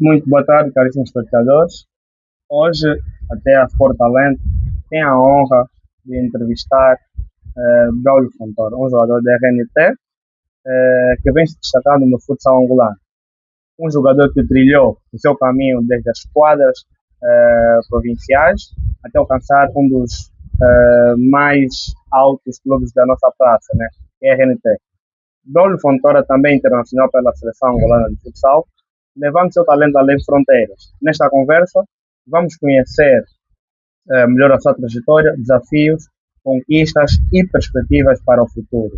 Muito boa tarde, caríssimos espectadores. Hoje, até a Sport Talent tem a honra de entrevistar Braulio Fontoura, um jogador da RNT que vem se destacando no futsal angolano. Um jogador que trilhou o seu caminho desde as quadras provinciais até alcançar um dos mais altos clubes da nossa praça, né? Que é a RNT. Braulio Fontoura também é internacional pela seleção angolana de futsal, levando seu talento além de fronteiras. Nesta conversa, vamos conhecer melhor a sua trajetória, desafios, conquistas e perspectivas para o futuro.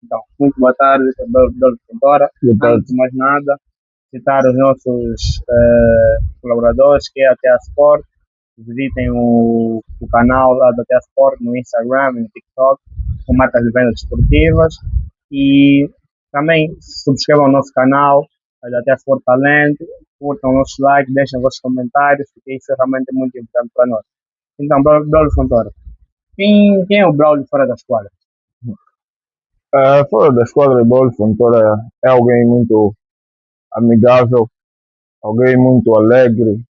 Então, muito boa tarde, Braulio Fontoura. Boa tarde. Antes de mais nada, citar os nossos colaboradores, que é a TA Sport. Visitem o canal lá da TA Sport no Instagram e no TikTok, com marcas de vendas desportivas. E também subscrevam o nosso canal da TA Sport Talent, curtam o nosso like, deixem os vossos comentários, porque isso é realmente muito importante para nós. Então, Braulio Fontoura, quem é o Braulio fora das quadras? Fora da esquadra de Braulio Fontoura é alguém muito amigável, alguém muito alegre,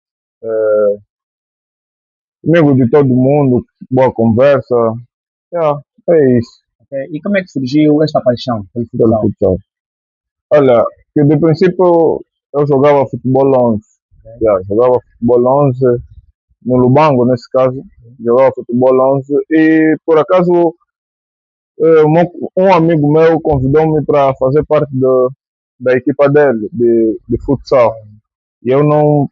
amigo de todo mundo, boa conversa. É isso, Okay? E como é que surgiu esta paixão pelo pelo futsal? futsal. Olha, que de princípio eu jogava futebol 11. Jogava futebol 11 no Lubango, nesse caso. Jogava futebol 11 e por acaso um amigo meu convidou-me para fazer parte da equipa dele, de futsal. E eu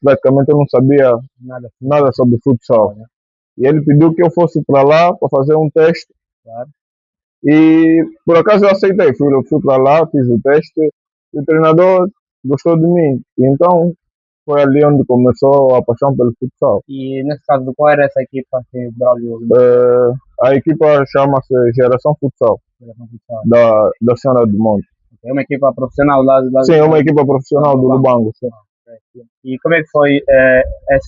praticamente eu não sabia Nada, nada sobre futsal. né? E ele pediu que eu fosse para lá para fazer um teste. Claro. E por acaso eu aceitei. Fui para lá, fiz o teste e o treinador gostou de mim. E então foi ali onde começou a paixão pelo futsal. E nesse caso, qual era essa equipa que o Braulio A equipa chama-se Geração Futsal, era no futsal? da Senhora do Monte. É uma equipa profissional lá Sim, é uma equipa profissional do Lubango. Sim. E como é que foi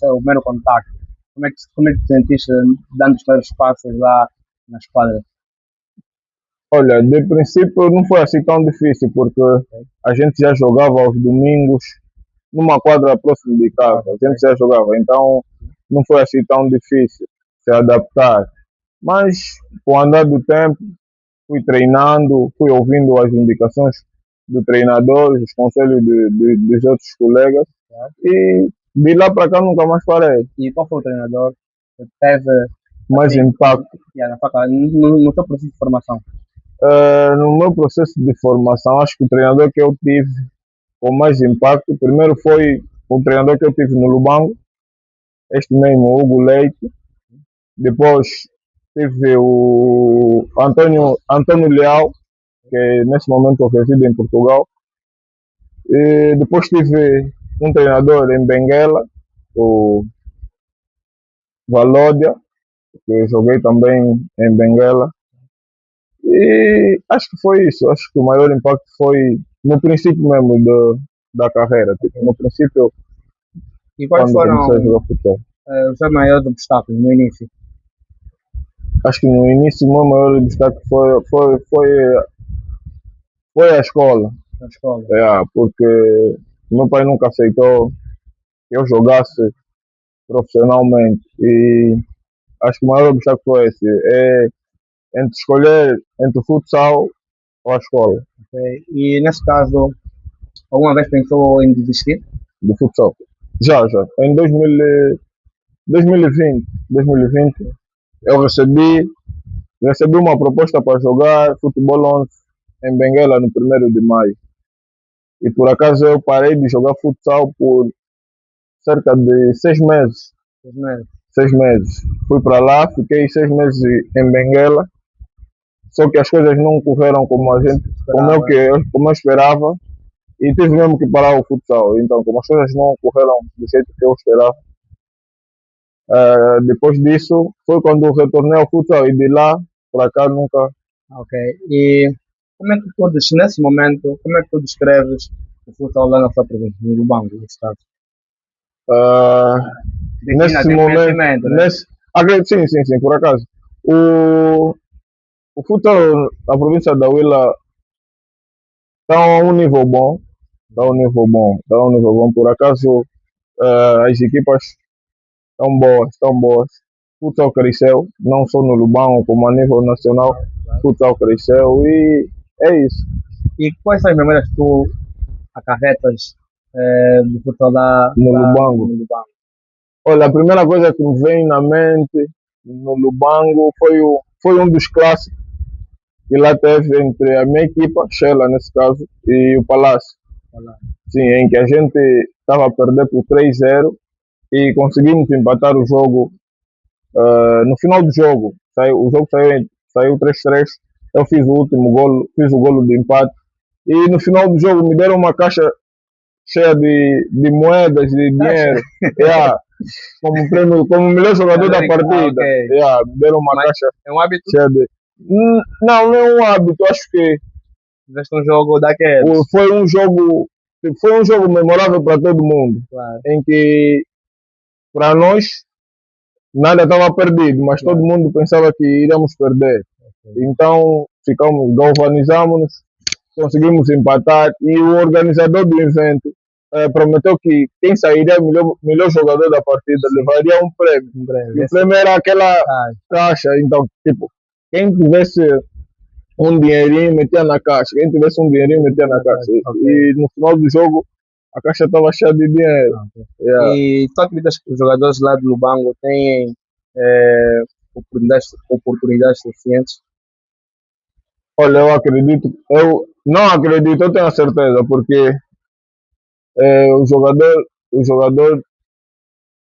o primeiro contacto? Como é que te sentiste dando os primeiros passos lá na esquadra? Olha, de princípio não foi assim tão difícil, porque a gente já jogava aos domingos numa quadra próxima de casa. A gente já jogava, então não foi assim tão difícil se adaptar. Mas, com o andar do tempo, fui treinando, fui ouvindo as indicações do treinador, os conselhos dos outros colegas, e de lá para cá nunca mais parei. E qual foi o treinador que teve Mais assim, impacto. no seu processo de formação? No meu processo de formação, acho que o treinador que eu tive com mais impacto, primeiro foi o treinador que eu tive no Lubango, este mesmo, Hugo Leite. Depois tive o Antônio Leal, que nesse momento reside em Portugal. E depois tive um treinador em Benguela, o Valódia, que eu joguei também em Benguela. E acho que foi isso. Acho que o maior impacto foi no princípio mesmo da carreira. Tipo, no princípio, E quais quando foram comecei a jogar futebol. os seus maiores obstáculos no início Acho que no início o meu maior destaque foi a escola. da escola? Porque meu pai nunca aceitou que eu jogasse profissionalmente. E acho que o maior obstáculo foi esse. É entre escolher entre o futsal ou a escola. Okay? E nesse caso, alguma vez pensou em desistir? Do futsal. Já. Em 2020, eu recebi uma proposta para jogar futebol 11 em Benguela no 1º de maio. E por acaso eu parei de jogar futsal por cerca de 6 meses. 6 meses. 6 meses. Fui para lá, fiquei 6 meses em Benguela, só que as coisas não correram como eu esperava, e tive mesmo que parar o futsal. Então, como as coisas não correram do jeito que eu esperava, depois disso foi quando eu retornei ao futsal, e de lá para cá nunca. Ok. E como é que nesse momento, como é que tu descreves o futsal lá na sua província, no Lubango, nesse caso? ah, Defina, Nesse tem momento, conhecimento, né? sim, por acaso. O futsal na província da Huila está a um nível bom, está a um nível bom. Por acaso As equipas estão boas, estão boas. Futsal cresceu, não só no Lubão, como a nível nacional. Futsal cresceu e é isso. E quais são as memórias que tu acarretas do futsal No Lubango. no Lubango? Olha, a primeira coisa que me vem na mente no Lubango foi um dos clássicos que lá teve entre a minha equipa, Shella nesse caso, e o Palácio. Sim, em que a gente estava a perder por 3-0 e conseguimos empatar o jogo. No final do jogo, o jogo saiu 3-3. Eu fiz o último golo, fiz o golo de empate. E no final do jogo me deram uma caixa cheia de moedas, de dinheiro. Yeah, como prêmio, como melhor jogador da partida. Okay. Yeah, me deram uma Mas caixa é um hábito? cheia de. Não, não é um hábito. Acho que Fizeste um jogo daqueles? foi um jogo memorável para todo mundo. Claro. Em que, para nós, nada estava perdido, mas todo mundo pensava que iríamos perder. Então, galvanizamos-nos, conseguimos empatar e o organizador do evento prometeu que quem sairia melhor jogador da partida levaria um prêmio. E o prêmio era aquela caixa. Então, tipo, quem tivesse um dinheirinho metia na caixa, quem tivesse um dinheirinho metia na caixa. E no final do jogo a caixa estava cheia de dinheiro. Yeah. E tu acreditas que os jogadores lá do Lubango têm oportunidades suficientes? Olha, eu não acredito, eu tenho a certeza, porque o jogador,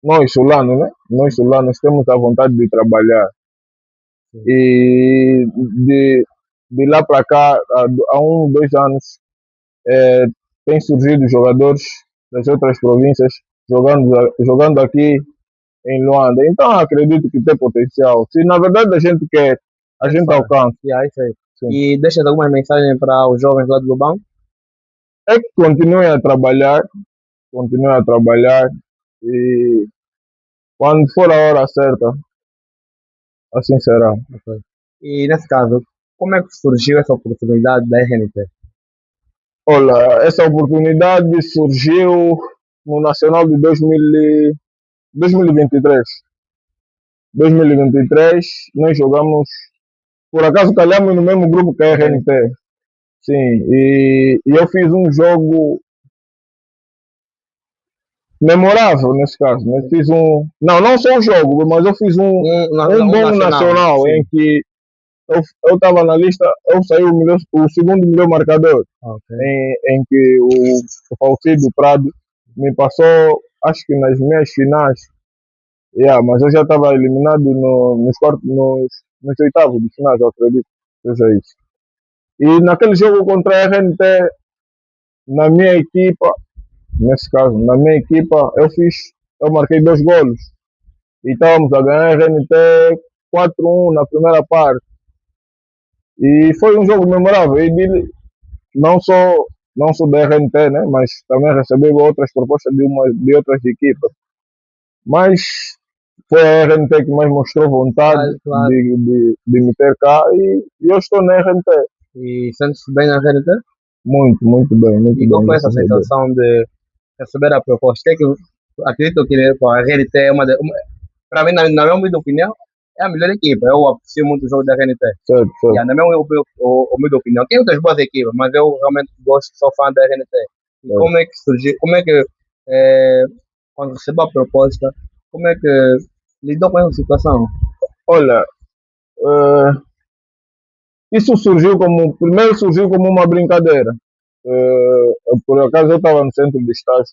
nós sulanos, né? Nós sulanos temos a vontade de trabalhar. Sim. E de lá para cá, há 2 anos, tem surgido jogadores das outras províncias jogando aqui em Luanda. Então acredito que tem potencial. Se na verdade a gente quer, a gente alcança. Yeah, isso aí. E deixa alguma mensagem para os jovens lá do Lubão? É que continuem a trabalhar e quando for a hora certa, assim será. Okay. E nesse caso, como é que surgiu essa oportunidade da RNT? Olha, essa oportunidade surgiu no Nacional de 2023. 2023, nós jogamos, por acaso calhamos no mesmo grupo que a RNT. Sim, e eu fiz um jogo memorável nesse caso. Né? Fiz não só um jogo, mas eu fiz um bom nacional em que eu estava na lista, eu saí o segundo melhor marcador, em que o falecido Prado me passou, acho que nas meias finais, mas eu já estava eliminado nos oitavos de finais, eu acredito que seja isso. E naquele jogo contra a RNT, na minha equipa, nesse caso, na minha equipa, eu marquei 2 golos e estávamos a ganhar a RNT 4-1 na primeira parte. E foi um jogo memorável. E não só da RNT, né? Mas também recebi outras propostas de outras equipas. Mas foi a RNT que mais mostrou vontade claro. De me ter cá e eu estou na RNT. E sentes-te bem na RNT? Muito, muito bem. Muito e qual foi essa sensação de receber a proposta? É que eu acredito que a RNT é para mim, na minha opinião, é a melhor equipa. Eu aprecio muito o jogo da RNT. Certo. Na minha opinião, tem outras boas equipas, mas eu realmente sou fã da RNT. E como é que surgiu? Como é que, quando recebeu a proposta, como é que lidou com essa situação? Olha, isso primeiro surgiu como uma brincadeira. Por acaso eu estava no centro de estágio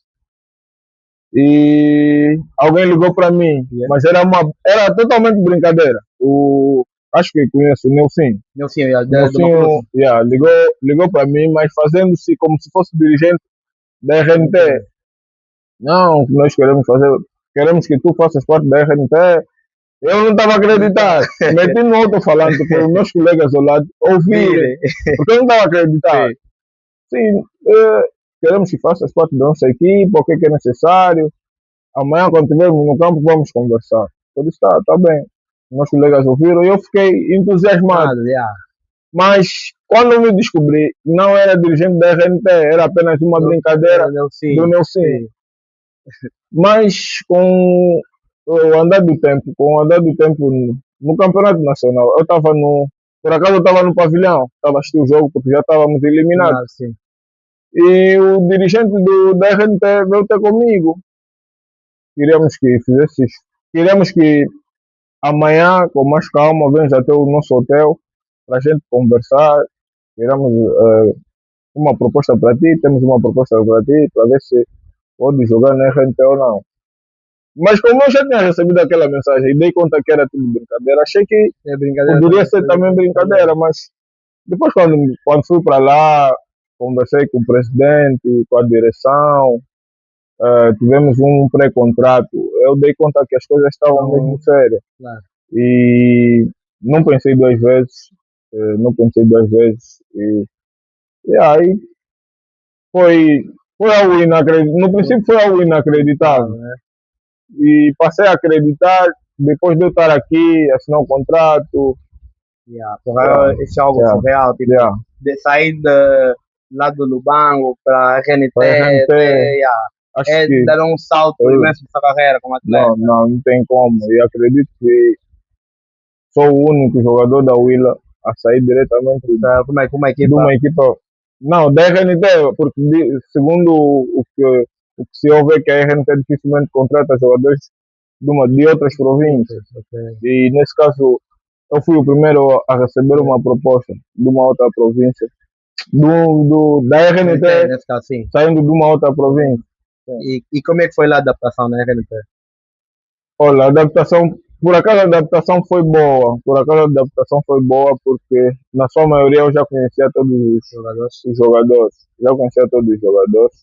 e alguém ligou para mim, mas era totalmente brincadeira. Acho que conheço o Nelson. Nelson, ligou para mim, mas fazendo-se como se fosse dirigente da RNT. Não, nós queremos que tu faças parte da RNT. Eu não estava a acreditar. Meti no alto-falante para os meus colegas ao lado ouvirem, porque eu não estava a acreditar. Sim, queremos que faças parte da nossa equipe, o que é necessário. Amanhã, quando estivermos no campo, vamos conversar. Por isso tá bem. Meus colegas ouviram e eu fiquei entusiasmado. Mas quando eu me descobri, não era dirigente da RNT, era apenas uma brincadeira do Nelson. Mas com com o andar do tempo no campeonato nacional, eu estava no. Por acaso eu estava no pavilhão, estava a assistir o jogo porque já estávamos eliminados. Não, sim. E o dirigente da RNT veio ter comigo. Queríamos que fizesse isso. Queríamos que amanhã, com mais calma, venhas até o nosso hotel para a gente conversar. Queremos uma proposta para ti, temos uma proposta para ti, para ver se pode jogar na RNT ou não. Mas como eu já tinha recebido aquela mensagem e dei conta que era tudo brincadeira, achei que É brincadeira poderia também. ser também brincadeira, mas depois quando fui para lá, conversei com o presidente, com a direção, tivemos um pré-contrato, eu dei conta que as coisas estavam Então, mesmo sérias. claro. E não pensei duas vezes, não pensei duas vezes. E aí foi, foi algo inacreditável. No princípio foi algo inacreditável. Né? E passei a acreditar, depois de eu estar aqui, assinar um contrato. Yeah. Porra, esse é algo Yeah, surreal, tipo, yeah. de sair lá do Lubango para a RNT, Para a RNT, yeah, acho é que dar um salto eu, imenso na sua carreira como atleta. não tem como. E acredito que sou o único jogador da Willa a sair diretamente Como a de uma equipa, equipa. Não, da RNT, porque segundo o que se ouve é que a RNT dificilmente contrata jogadores de outras províncias. okay. E nesse caso, eu fui o primeiro a receber uma proposta de uma outra província, da RNT Nesse caso, sim. saindo de uma outra província. E como é que foi lá a adaptação na RNT? Olha, a adaptação, por acaso a adaptação foi boa, por acaso a adaptação foi boa porque na sua maioria eu já conhecia todos Jogadores? os jogadores, já conhecia todos os jogadores,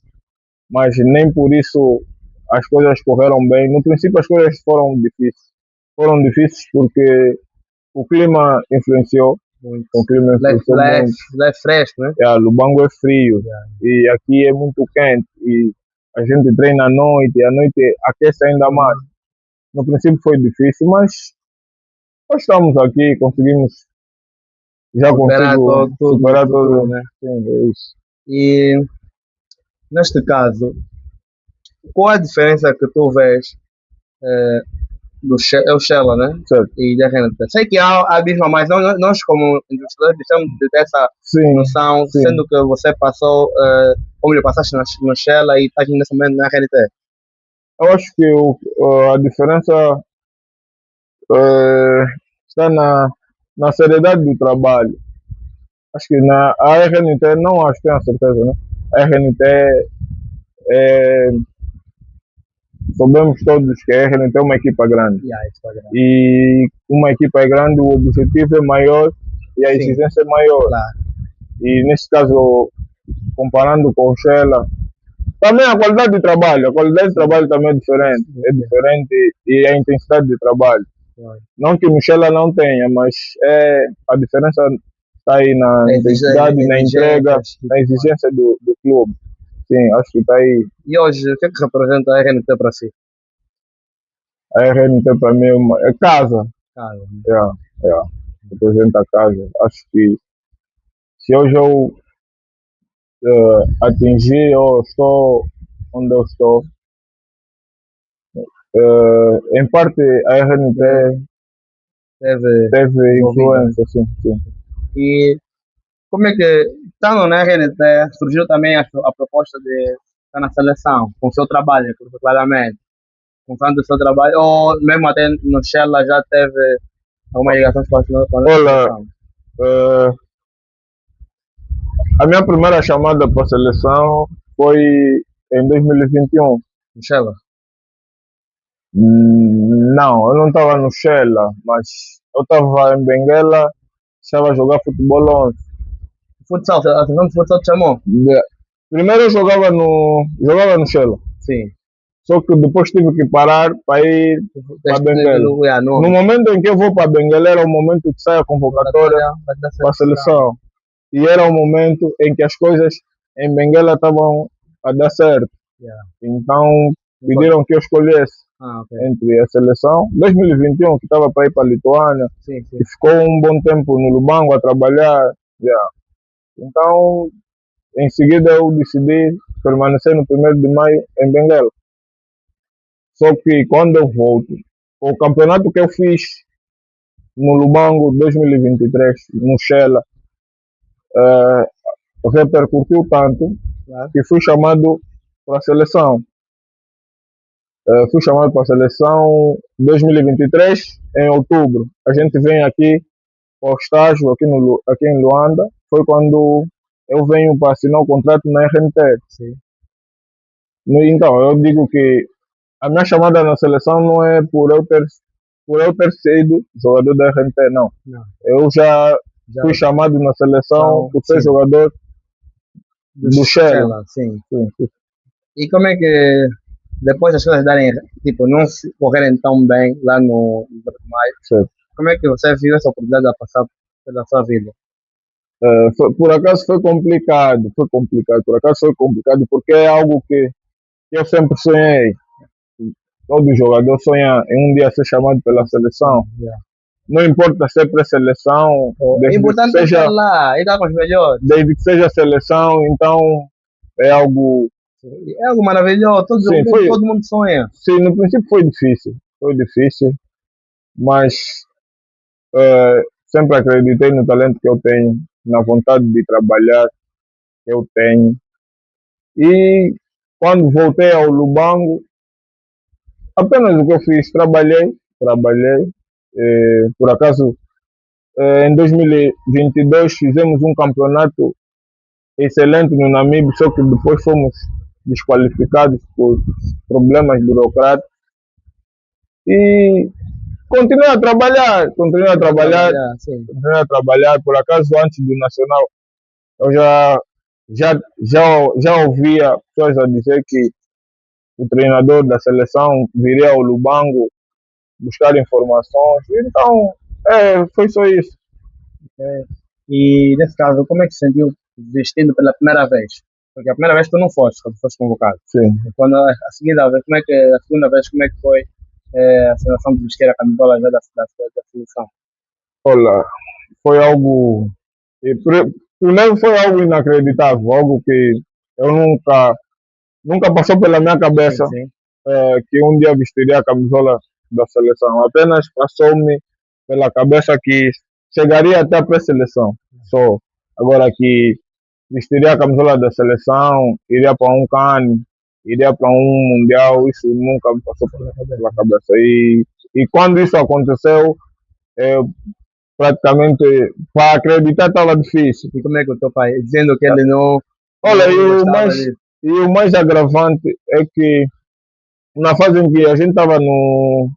mas nem por isso as coisas correram bem. No princípio as coisas foram difíceis porque o clima influenciou, Muito. o clima influenciou muito. Lá é fresco, né? Lubango é frio Yeah. e aqui é muito quente e a gente treina à noite e à noite aquece ainda mais. No princípio foi difícil, mas nós estamos aqui, conseguimos, já Superar consigo tudo no superar futuro, todo. né? Sim, é isso. E neste caso, qual a diferença que tu vês é o Shella, né? Certo. E da Renata? Sei que há abismo, mas nós como investidores precisamos de ter essa Sim, noção, sim. sendo que você passou, como lhe passaste no Shella e estás nesse momento na RNT. Eu acho que a diferença está na seriedade do trabalho. Acho que na a RNT, não acho, tenho a certeza, né? A RNT é, sabemos todos que a RNT é uma equipa grande. Yeah, E uma equipa é grande, o objetivo é maior e a exigência é maior. Claro. E nesse caso, comparando com o Shella, também a qualidade de trabalho também é diferente e a intensidade de trabalho. Não que o Shella não tenha, mas a diferença está aí na intensidade, na entrega, na exigência do clube. Sim, acho que está aí. E hoje, o que é que representa a RNT para si? A RNT para mim é casa. Claro. Representa a casa. Acho que se hoje eu atingir ou estou onde eu estou, em parte a RNT teve influência, sim. E como é que, estando na RNT, surgiu também a proposta de estar na seleção, com o seu trabalho, claramente, constante o seu trabalho, ou mesmo até no Shella já teve alguma ligação com a seleção? Olha, a minha primeira chamada para a seleção foi em 2021. No Shella? Não, eu não estava no Shella, mas eu estava em Benguela, estava a jogar futebol 11. Futsal, a seleção de futsal te chamou? Primeiro eu jogava no Shella. Sim. Só que depois tive que parar para ir para Benguela. No momento em que eu vou para Benguela era o momento que sai a convocatória para a seleção. E era o momento em que as coisas em Benguela estavam a dar certo. Então pediram que eu escolhesse entre a seleção 2021, que estava para ir para a Lituânia, sim. que ficou um bom tempo no Lubango a trabalhar. Então, em seguida eu decidi permanecer no 1º de maio em Benguela. Só que quando eu volto, o campeonato que eu fiz no Lubango 2023, no Shela, repercutiu tanto Claro. que fui chamado para a seleção. Fui chamado para a seleção 2023, em outubro. A gente vem aqui ao estágio aqui em Luanda. Foi quando eu venho para assinar o contrato na RNT. Sim. Então, eu digo que a minha chamada na seleção não é por eu ter sido jogador da RNT, não. Não. Eu já Já fui chamado na seleção por ser sim. jogador do Shela. Shela, sim. Sim. E como é que depois as coisas darem, tipo, não se correrem tão bem lá no Maio, Certo. como é que você viu essa oportunidade a passar pela sua vida? Por acaso foi complicado, por acaso foi complicado porque é algo que eu sempre sonhei. Todo jogador sonha em um dia ser chamado pela seleção. Yeah. Não importa se é pré-seleção, É importante estar lá, e estar com os melhores. desde que seja seleção, então é algo. É algo maravilhoso, todo mundo sonha. Sim, no princípio foi difícil, mas sempre acreditei no talento que eu tenho, na vontade de trabalhar que eu tenho. E quando voltei ao Lubango, apenas o que eu fiz, trabalhei. Por acaso, em 2022 fizemos um campeonato excelente no Namíbia, só que depois fomos desqualificados por problemas burocráticos. E continuei a trabalhar. Por acaso, antes do Nacional, eu já ouvia pessoas a dizer que o treinador da seleção viria ao Lubango buscar informações. Então, foi só isso. E nesse caso, como é que se sentiu vestido pela primeira vez? Porque a primeira vez tu não foste, quando foste convocado. Sim. Quando a segunda vez, a segunda vez, como é que foi a sensação de vestir a camisola já da seleção? Olha, foi algo. Primeiro foi algo inacreditável, algo que eu nunca passou pela minha cabeça Sim. que um dia vestiria a camisola da seleção. Apenas passou-me pela cabeça que chegaria até a pré-seleção. Só agora que vestiria a camisola da seleção, iria para um CAN, iria para um Mundial, isso nunca me passou pela cabeça. E quando isso aconteceu, praticamente para acreditar estava difícil. E como é que o teu pai, dizendo que ele não. Olha, não e o mais agravante é que na fase em que a gente estava no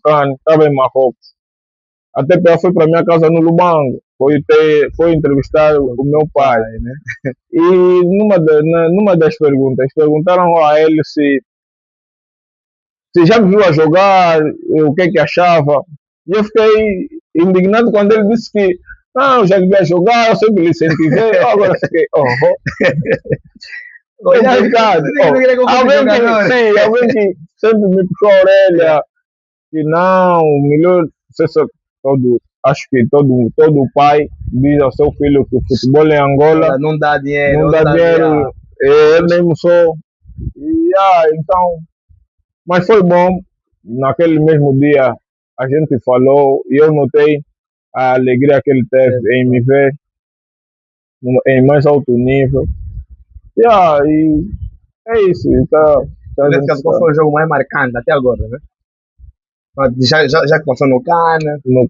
CAN, estava em Marrocos, até foi para minha casa no Lubango, foi entrevistar o meu pai. Né? E numa das perguntas, perguntaram a ele se já me viu a jogar, o que é que achava. E eu fiquei indignado quando ele disse que não, eu já vi a jogar, eu sempre lhe incentivei. Agora fiquei, complicado. Alguém que sempre me puxou a orelha, que não, melhor, acho que todo pai diz ao seu filho que o futebol em Angola não dá dinheiro. Não dá dinheiro, eu mesmo sou. Então, mas foi bom. Naquele mesmo dia a gente falou e eu notei a alegria que ele teve em me ver em mais alto nível. E é isso. Nesse caso, qual foi o jogo mais marcante até agora, né? Já começou no CAN, no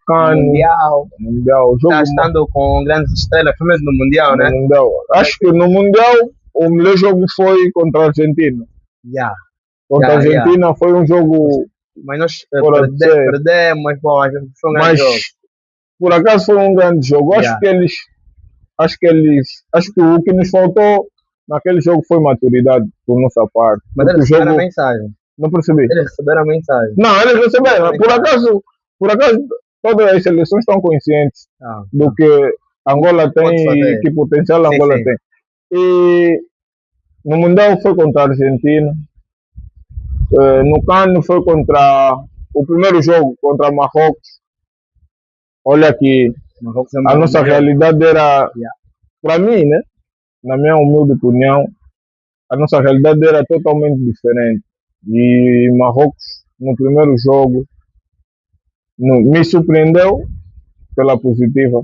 Mundial. Está estando com grandes estrelas, pelo menos no Mundial, né? Mundial. Acho que no Mundial o melhor jogo foi contra a Argentina. Contra a Argentina foi um jogo. Mas nós perdemos, mas bom, foi um grande jogo. Por acaso foi um grande jogo. Acho que o que nos faltou naquele jogo foi maturidade por nossa parte. Mas eles receberam a mensagem. Não percebi. Eles receberam a mensagem. Não, eles receberam. Por acaso, todas as seleções estão conscientes do que Angola tem e que potencial Angola tem. E no Mundial foi contra a Argentina. No CAN foi contra o primeiro jogo contra Marrocos. Olha que a nossa realidade era, para mim, né? Na minha humilde opinião, a nossa realidade era totalmente diferente. E Marrocos, no primeiro jogo, me surpreendeu pela positiva.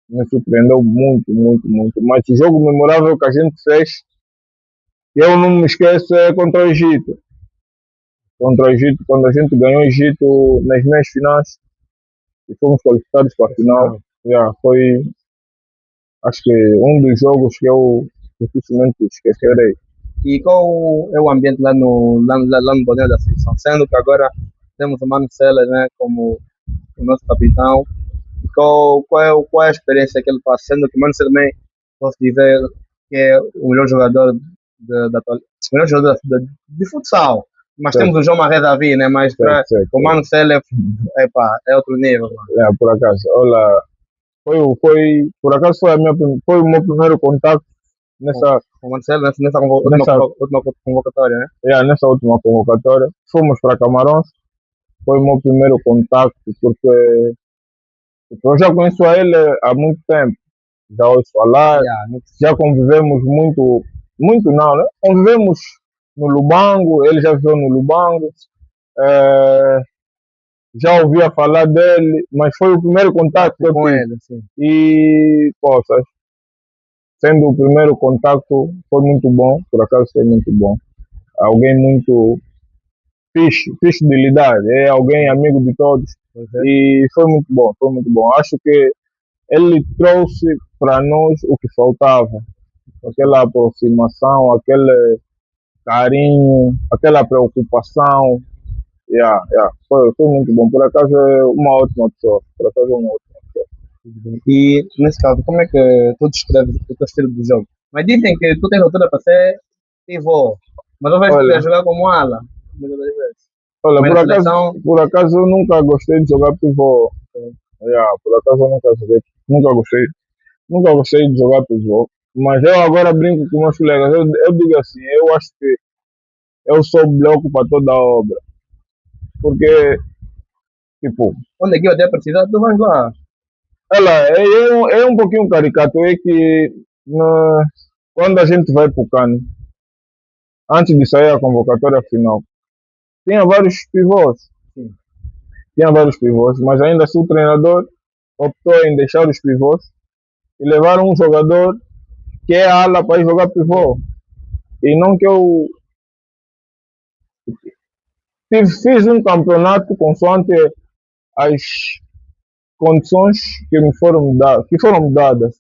Me surpreendeu muito, muito, muito. Mas o jogo memorável que a gente fez, eu não me esqueço, é contra o Egito. Contra o Egito, quando a gente ganhou o Egito nas meias finais e fomos qualificados para a final. Yeah, foi, acho que, um dos jogos que eu dificilmente esquecerei. E qual é o ambiente lá no Boné da seleção? Sendo que agora temos o Mano Seles, né, como o nosso capitão. E qual é a experiência que ele passa? Sendo que o Mano Seles também posso dizer que é o melhor jogador o melhor jogador de futsal. Mas Certo, temos o João Maré Davi, né? Mas certo, certo, o Mano Seles é outro nível, mano. Yeah, por acaso, olha, por acaso foi o meu primeiro contato nessa, O Mano Seles nessa nessa, última convocatória, né? yeah, nessa última convocatória. Fomos para Camarões, foi o meu primeiro contato, porque eu já conheço ele há muito tempo, já ouço falar, Yeah, já convivemos muito, muito não, né? Convivemos no Lubango, ele já viveu no Lubango, eh, já ouvia falar dele, mas foi o primeiro contato que eu com tive. ele, sim. E, poxa, sendo o primeiro contato, foi muito bom, por acaso foi muito bom. Alguém muito fixe de lidar, é alguém amigo de todos. Pois é. E foi muito bom, foi muito bom. Acho que ele trouxe para nós o que faltava, aquela aproximação, aquele carinho, aquela preocupação. Yeah, yeah. Foi muito bom. Por acaso é uma ótima pessoa. Por acaso é uma ótima pessoa. E nesse caso, como é que tu descreves o teu estilo de jogo? Mas dizem que tu tens altura para ser pivô, mas eu vejo que tu ia Olha, jogar como ala, muitas das vezes. olha, Primeira seleção, por acaso eu nunca gostei de jogar pivô. Yeah, por acaso eu nunca gostei de jogar pivô. Mas eu agora brinco com meus colegas. Eu digo assim, eu acho que eu sou bloco para toda a obra. Porque, tipo, onde é que eu até precisar, tu vais lá. ela é um pouquinho caricato, é que quando a gente vai para o CAN, antes de sair a convocatória final, tinha vários pivôs. Sim. Tinha vários pivôs, mas ainda assim o treinador optou em deixar os pivôs e levar um jogador que é ala para ir jogar pivô. E não que eu fiz um campeonato consoante as condições que foram dadas.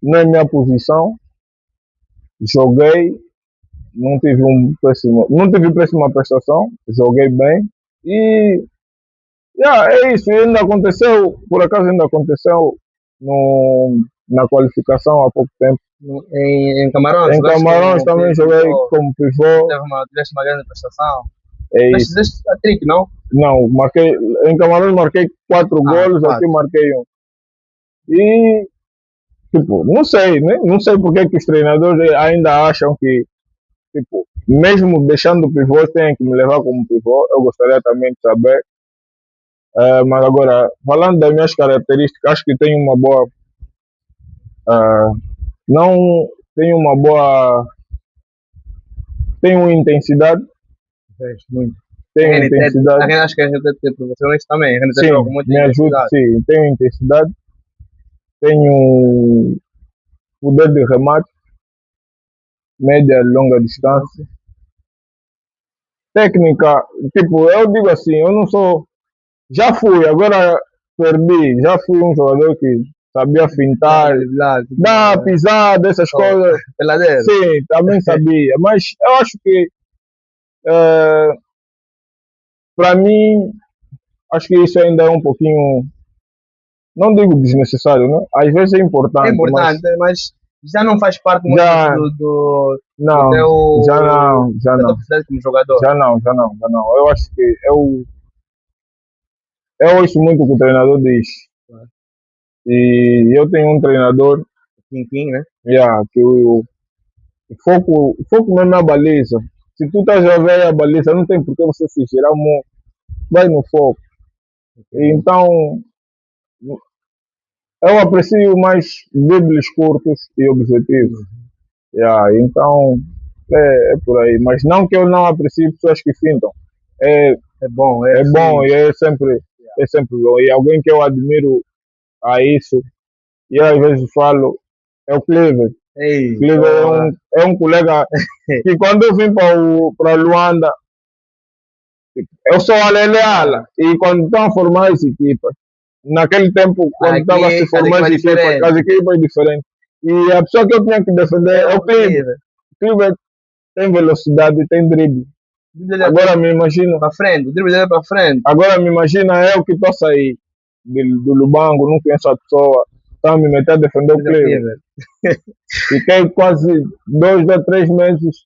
Na minha posição, joguei, não tive péssima prestação, joguei bem e yeah, é isso. E ainda aconteceu, por acaso ainda aconteceu na qualificação há pouco tempo. Em Camarões, Em jogaste Camarões como também joguei pivô, como pivô, tiveste uma grande prestação. é isso. Fizeste a trick, não? Não, em Camarões marquei 4 golos, aqui 4. marquei um. E, tipo, não sei, né? Não sei porque que os treinadores ainda acham que, tipo, mesmo deixando o pivô, têm que me levar como pivô. Eu gostaria também de saber. Mas agora, falando das minhas características, acho que tenho uma boa. Não tenho uma boa. Tenho intensidade. Muito. A Tenho RNT, intensidade. acho que a RNT te proporciona isso também. A RNT joga Sim, com muita me ajuda, intensidade. sim. Tenho intensidade. Tenho poder de remate, média e longa distância. Técnica, tipo, eu digo assim, eu não sou. Já fui, agora perdi. Já fui um jogador que sabia fintar, dar pisada, essas coisas. Peladeiro. Sim, também sabia. Mas eu acho que, para mim, acho que isso ainda é um pouquinho, não digo desnecessário, né? Às vezes é É importante, mas importante, mas já não faz parte muito já do não, teu, já não, já da tua não, personalidade como jogador. já não. Eu acho que eu ouço muito o que o treinador diz. E eu tenho um treinador, Quinquim, né? yeah, que o foco não é na baliza. Se tu estás a ver a baliza, não tem por que você se girar muito. Vai no foco. Então, eu aprecio mais dribles curtos e objetivos. Yeah, então, É por aí. Mas não que eu não aprecie pessoas que fintam. É, É bom, é bom sim. e é sempre bom. E alguém que eu admiro a isso, e eu às vezes falo, é o Clever. Ei, Clever porra. é um colega que quando eu vim para Luanda, eu sou Aleleala. E quando estão a formar as equipas, naquele tempo, quando estava a se Aqui, cada formar equipa é as diferente. equipas diferentes. E a pessoa que eu tinha que defender É é o o Clever. Cleaver. Clever tem velocidade, tem drible. O drible dele Agora é me imagina, para frente. O drible dele é para frente. agora me imagina eu que estou a sair do Lubango, não conheço a pessoa, está a me meter a defender o Mas é o Clever. Cleaver. Fiquei quase 2 a 3 meses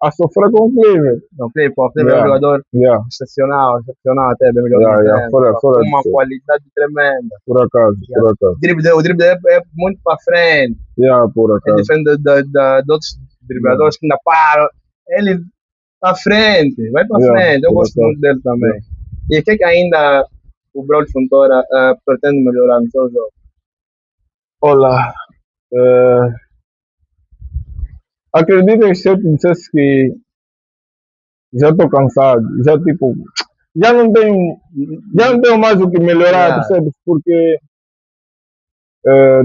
a sofrer com o Clever. Não, o Cleaver é um Yeah, jogador yeah, excepcional até, bem melhor yeah, yeah. dizendo. Fora de Uma ser. qualidade tremenda. Por acaso, Yeah. por acaso. O drible dele é muito para frente. Yeah, por É acaso. diferente de outros Yeah, dribladores que ainda param. Ele para frente, vai para yeah, frente. Eu por gosto acaso. muito dele Yeah. também. E o que ainda o Braulio Fontoura pretende melhorar no seu jogo? Olá, acredito que se eu te dissesse que já estou cansado, já tipo, já não tenho, já não tenho mais o que melhorar, Yeah, percebes? Porque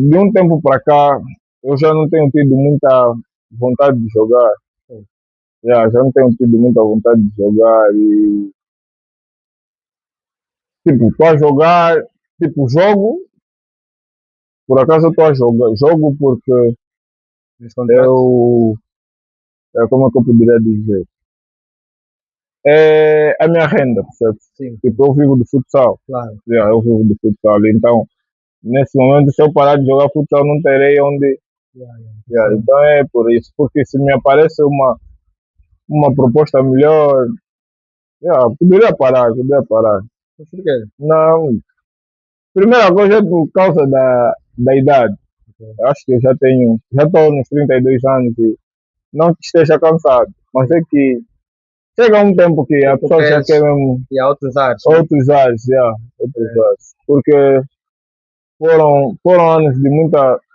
de um tempo para cá eu já não tenho tido muita vontade de jogar. Já não tenho tido muita vontade de jogar e tipo, estou a jogar, tipo, jogo, por acaso eu estou a jogar, jogo porque nos contratos? eu, como é que eu poderia dizer? É a minha renda, percebe? Sim, Tipo, eu vivo de futsal. claro. Eu vivo de futsal. Então, nesse momento, se eu parar de jogar futsal, não terei onde. Yeah, yeah. Sim. Então é por isso. Porque se me aparece uma proposta melhor, poderia parar, poderia parar. Mas por quê? Não, primeira coisa é por causa da idade. Okay. Eu acho que eu já estou nos 32 anos e não que esteja cansado, mas é que chega um tempo que a Tu pessoa já queres quer mesmo e há outros ares, né? outros ares, outros É, ares. Porque foram anos de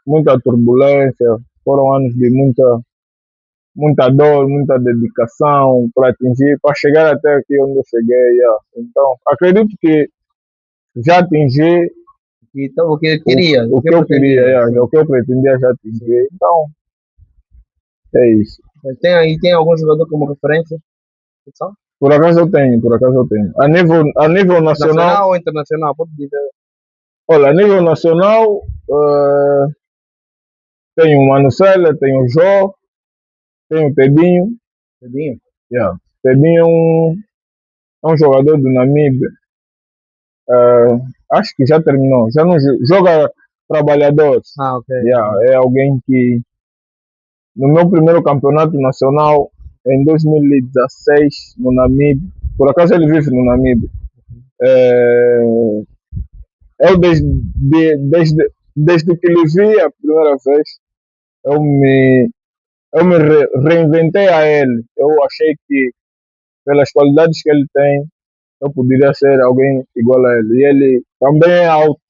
muita turbulência, foram anos de muita dor, muita dedicação para chegar até aqui onde eu cheguei. Então, acredito que já atingi então, o que eu queria, o o que que eu eu queria, pretendia. Sim, o que eu pretendia já sim. atingir. Então, é isso. Mas tem algum jogador como referência? Futsal? Por acaso eu tenho. A nível nacional, Nacional ou internacional? Pode dizer. olha, a nível nacional, tenho o Manucela, tenho o Jó, tenho o Tedinho. Tedinho? Yeah. Tedinho é um jogador do Namíbia. Acho que já terminou. Já não joga trabalhadores. Ah, ok. É alguém que no meu primeiro campeonato nacional em 2016 no Namíbia, por acaso ele vive no Namíbia. É, eu desde que lhe vi a primeira vez, eu me, eu me reinventei a ele. Eu achei que pelas qualidades que ele tem, eu poderia ser alguém igual a ele. E ele também é alto,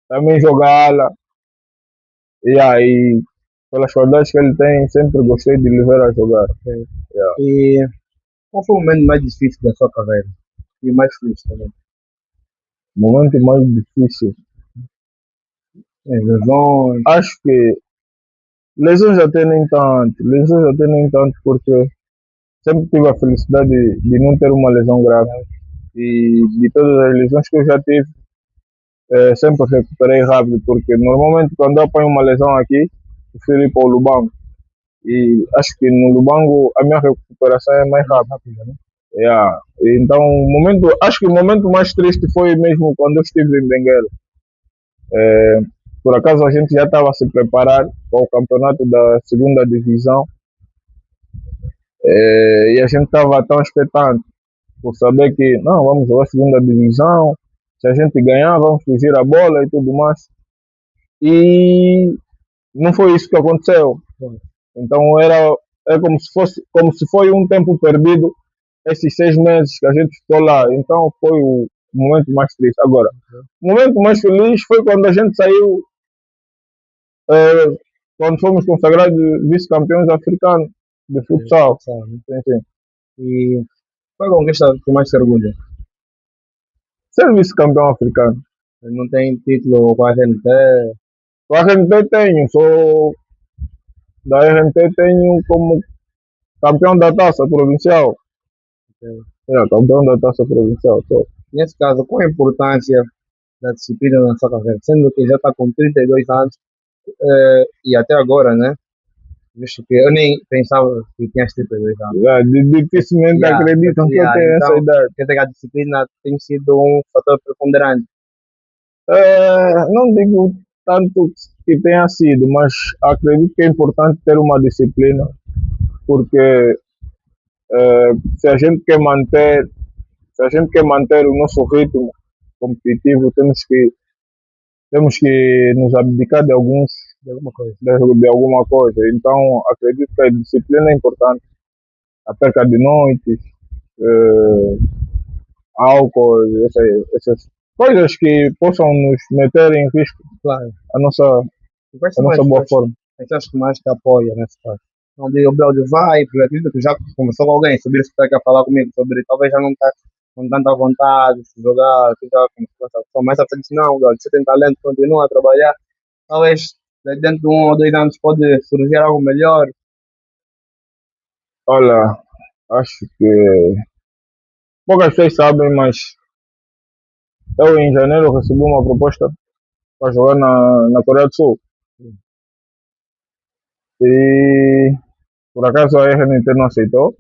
também joga ala. E aí, pelas qualidades que ele tem, sempre gostei de lhe ver a jogar. Ok. Yeah. E qual foi o momento mais difícil da sua carreira? E mais feliz também? Momento mais difícil. Lesões. Acho que lesões até nem tanto, porque sempre tive a felicidade de não ter uma lesão grave. E de todas as lesões que eu já tive, sempre recuperei rápido, porque normalmente quando eu apanho uma lesão aqui, prefiro ir para o Lubango. E acho que no Lubango a minha recuperação é mais rápida. Rápida, né? Yeah. Então, acho que o momento mais triste foi mesmo quando eu estive em Benguela. Por acaso a gente já estava a se preparar para o campeonato da segunda divisão e a gente estava tão expectante por saber que não, vamos jogar a segunda divisão, se a gente ganhar, vamos fugir a bola e tudo mais. E não foi isso que aconteceu. Então é como se foi um tempo perdido esses 6 meses que a gente ficou lá. Então foi o momento mais triste. Agora, o momento mais feliz foi quando a gente saiu, quando fomos consagrados vice-campeões africanos. de futsal. Futsal, né? Sim, sim. E qual é a conquista que mais se orgulha? Ser vice-campeão africano. Não tem título com a RNT? O RNT tenho, sou da RNT tenho como campeão da taça provincial. É, campeão da taça provincial. Sou. Nesse caso, qual a importância da disciplina na sua carreira? Sendo que já está com 32 anos e até agora, né? Visto que eu nem pensava que tinha 32 anos. É, dificilmente acreditam que eu tenho essa Então, idade. quer dizer que a disciplina tem sido um fator preponderante. Não digo tanto que tenha sido, mas acredito que é importante ter uma disciplina, porque se a gente quer manter, se a gente quer manter o nosso ritmo competitivo, temos que nos abdicar de alguns De alguma coisa. de alguma coisa. Então, acredito que a disciplina é importante. A perca de noites, eh, álcool, essas coisas que possam nos meter em risco Claro. a nossa, E quais a são nossa boa forma. as pessoas que mais te apoiam nesse caso? Onde o Braulio vai, porque eu acredito que já conversou com alguém sobre isso que está aqui a falar comigo, sobre talvez já não está com tanta vontade de jogar, que já com essa pessoa, mas a pessoa disse, não, Braulio, você tem talento, continua a trabalhar, talvez dentro de 1 ou 2 anos pode surgir algo melhor. Olha, acho que poucas pessoas sabem, mas eu em janeiro recebi uma proposta para jogar na Coreia do Sul. E por acaso a RNT não aceitou.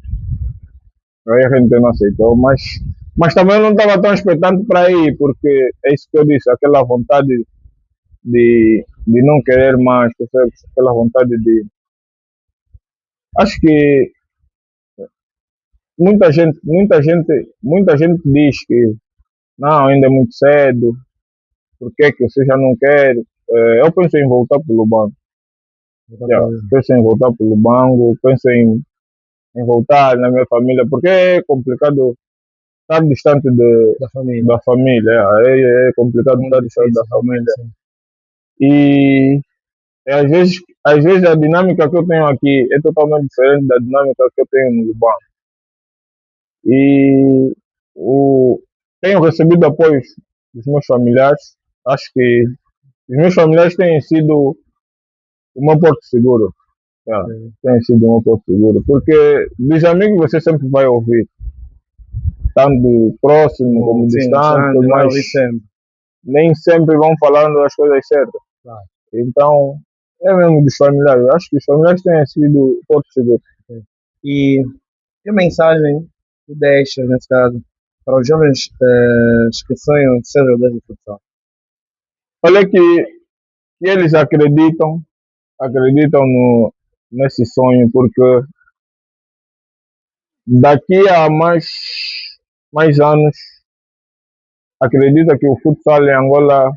A RNT não aceitou, mas também eu não estava tão expectante para ir, porque é isso que eu disse, aquela vontade de não querer mais, percebes? Aquela vontade de. Acho que muita gente diz que não, ainda é muito cedo, por que que você já não quer? Eu penso em voltar para o Lubango. Yeah, penso em voltar para o Lubango, penso em voltar na minha família, porque é complicado estar distante Da família. da família. É complicado estar distante da família. Sim. E às vezes a dinâmica que eu tenho aqui é totalmente diferente da dinâmica que eu tenho no Lubango. E o, tenho recebido apoio dos meus familiares. Acho que os meus familiares têm sido o meu porto seguro. Tem sido o meu porto seguro. Porque dos amigos você sempre vai ouvir, tanto próximo como distante, mas nem sempre vão falando as coisas certas. Claro. Então, é mesmo dos familiares. Acho que os familiares têm sido o porto seguro. E que mensagem tu deixas, nesse caso, para os jovens que sonham ser jogadores de futsal? Olha que eles acreditam nesse sonho, porque daqui a mais anos, acredita que o futsal em Angola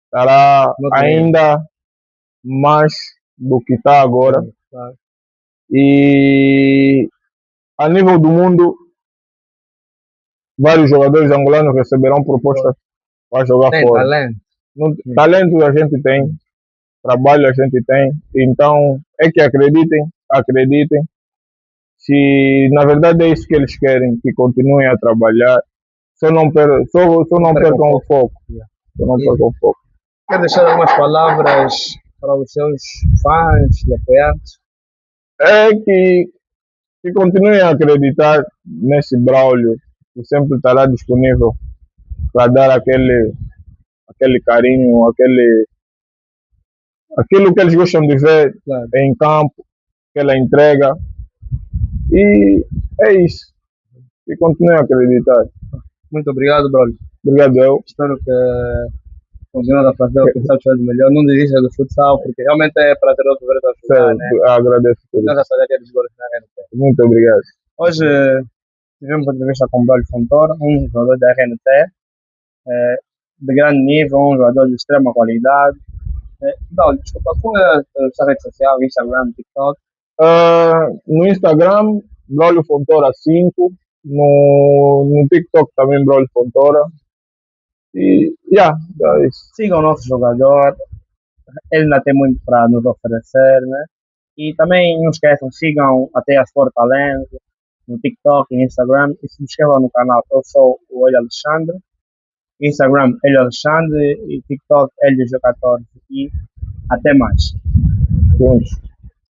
estará ainda mais do que está agora. Claro. E a nível do mundo, vários jogadores angolanos receberão propostas para jogar Tem fora. talento. Talento a gente tem, trabalho a gente tem, então é que acreditem. Se na verdade é isso que eles querem, que continuem a trabalhar, só não percam o foco. Só não percam o foco. Quer deixar algumas palavras para os seus fãs e apoiantes? É que continuem a acreditar nesse Braulio, que sempre estará disponível para dar aquele carinho, aquilo que eles gostam de ver em campo, aquela entrega. E é isso. E continuem a acreditar. Muito obrigado, Braulio. Obrigado, eu. Espero que continue a fazer o que sabe fazer melhor. Não desista do futsal, porque realmente é prazeroso ver a jogar, né? Agradeço por isso. Muito obrigado. Hoje tivemos uma entrevista com o Braulio Fontoura, um jogador da RNT, de grande nível, um jogador de extrema qualidade. Braulio, desculpa, qual é a sua rede social, Instagram, TikTok? No Instagram, Braulio Fontoura 5. No TikTok também Braulio Fontoura. E é isso. Siga o nosso jogador, ele ainda tem muito para nos oferecer, né? E também não esqueçam, sigam até a Sport Talent no TikTok e Instagram e se inscrevam no canal. Eu sou o Elio Alexandre, Instagram Elio Alexandre e TikTok Elio G14 e até mais. Juntos.